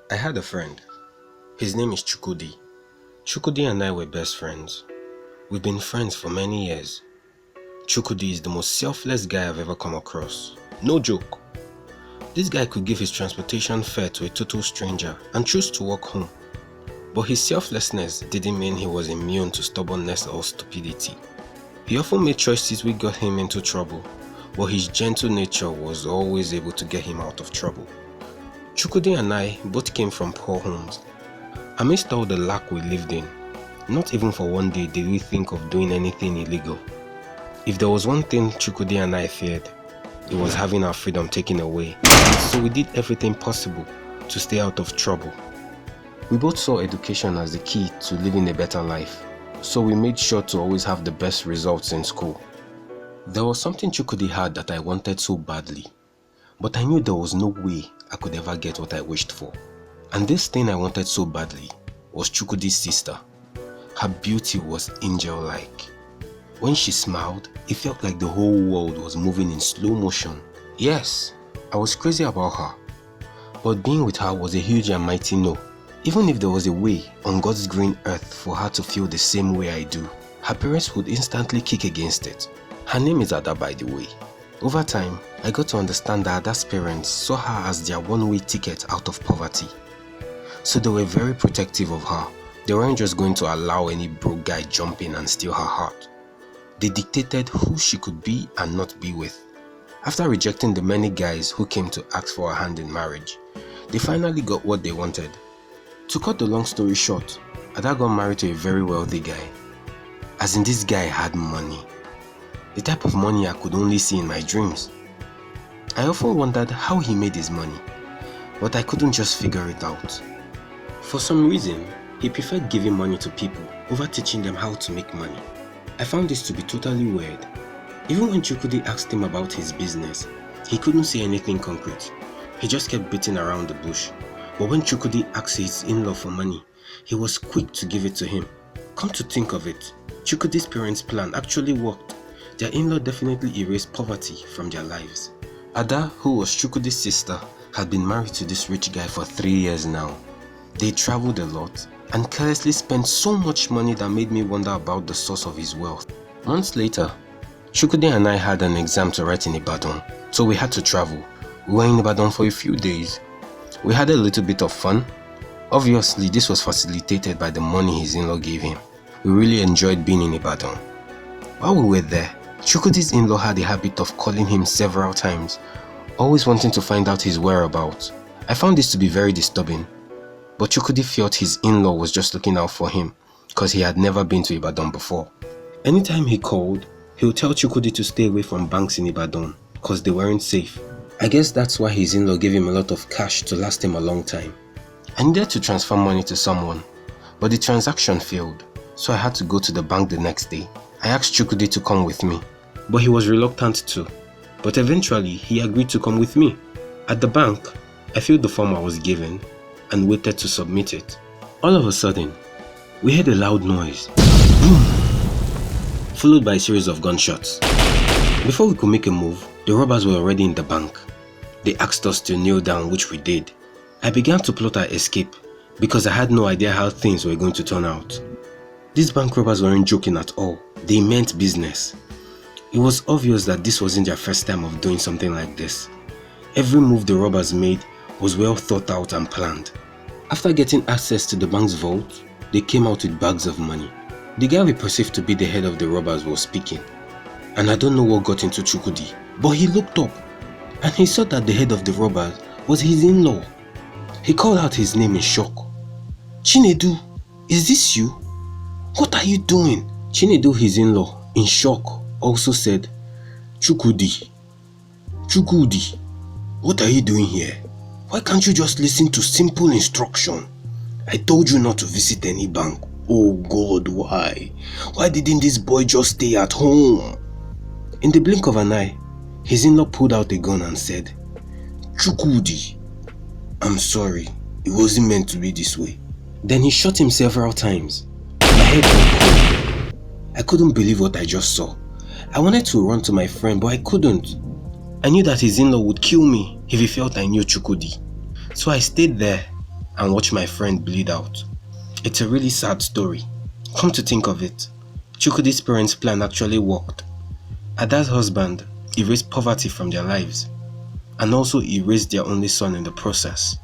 I had a friend. His name is Chukudi. Chukudi and I were best friends. We've been friends for many years. Chukudi is the most selfless guy I've ever come across. No joke. This guy could give his transportation fare to a total stranger and choose to walk home. But his selflessness didn't mean he was immune to stubbornness or stupidity. He often made choices which got him into trouble, but his gentle nature was always able to get him out of trouble. Chukudi and I both came from poor homes. Amidst all the lack we lived in, not even for one day did we think of doing anything illegal. If there was one thing Chukudi and I feared, it was having our freedom taken away. So we did everything possible to stay out of trouble. We both saw education as the key to living a better life, so we made sure to always have the best results in school. There was something Chukudi had that I wanted so badly, but I knew there was no way I could ever get what I wished for. And this thing I wanted so badly was Chukudi's sister. Her beauty was angel-like. When she smiled, it felt like the whole world was moving in slow motion. Yes, I was crazy about her, but being with her was a huge and mighty no. Even if there was a way on God's green earth for her to feel the same way I do, her parents would instantly kick against it. Her name is Ada, by the way. Over time, I got to understand that Ada's parents saw her as their one-way ticket out of poverty. So they were very protective of her. They weren't just going to allow any broke guy jump in and steal her heart. They dictated who she could be and not be with. After rejecting the many guys who came to ask for her hand in marriage, they finally got what they wanted. To cut the long story short, Ada got married to a very wealthy guy. As in, this guy had money. The type of money I could only see in my dreams. I often wondered how he made his money, but I couldn't just figure it out. For some reason, he preferred giving money to people over teaching them how to make money. I found this to be totally weird. Even when Chukudi asked him about his business, he couldn't say anything concrete. He just kept beating around the bush. But when Chukudi asked his in-law for money, he was quick to give it to him. Come to think of it, Chukudi's parents' plan actually worked. Their in-law definitely erased poverty from their lives. Ada, who was Chukudi's sister, had been married to this rich guy for 3 years now. They traveled a lot and carelessly spent so much money that made me wonder about the source of his wealth. Months later, Chukudi and I had an exam to write in Ibadan, so we had to travel. We were in Ibadan for a few days. We had a little bit of fun. Obviously, this was facilitated by the money his in-law gave him. We really enjoyed being in Ibadan. While we were there, Chukudi's in-law had a habit of calling him several times, always wanting to find out his whereabouts. I found this to be very disturbing, but Chukudi felt his in-law was just looking out for him because he had never been to Ibadan before. Anytime he called, he would tell Chukudi to stay away from banks in Ibadan because they weren't safe. I guess that's why his in-law gave him a lot of cash to last him a long time. I needed to transfer money to someone, but the transaction failed, so I had to go to the bank the next day. I asked Chukudi to come with me, but he was reluctant to. But eventually, he agreed to come with me. At the bank, I filled the form I was given and waited to submit it. All of a sudden, we heard a loud noise, boom, followed by a series of gunshots. Before we could make a move, the robbers were already in the bank. They asked us to kneel down, which we did. I began to plot our escape because I had no idea how things were going to turn out. These bank robbers weren't joking at all. They meant business. It was obvious that this wasn't their first time of doing something like this. Every move the robbers made was well thought out and planned. After getting access to the bank's vault, they came out with bags of money. The guy we perceived to be the head of the robbers was speaking. And I don't know what got into Chukudi, but he looked up and he saw that the head of the robbers was his in-law. He called out his name in shock. "Chinedu, is this you? What are you doing?" Chinedu, his in-law, in shock, also said, Chukudi, what are you doing here? Why can't you just listen to simple instruction? I told you not to visit any bank. Oh God, why? Why didn't this boy just stay at home? In the blink of an eye, his in-law pulled out a gun and said, Chukudi, I'm sorry, it wasn't meant to be this way. Then he shot him several times. My head went cold. I couldn't believe what I just saw. I wanted to run to my friend, but I couldn't. I knew that his in-law would kill me if he felt I knew Chukudi. So I stayed there and watch my friend bleed out. It's a really sad story. Come to think of it, Chukwudi's parents' plan actually worked. Ada's husband erased poverty from their lives and also erased their only son in the process.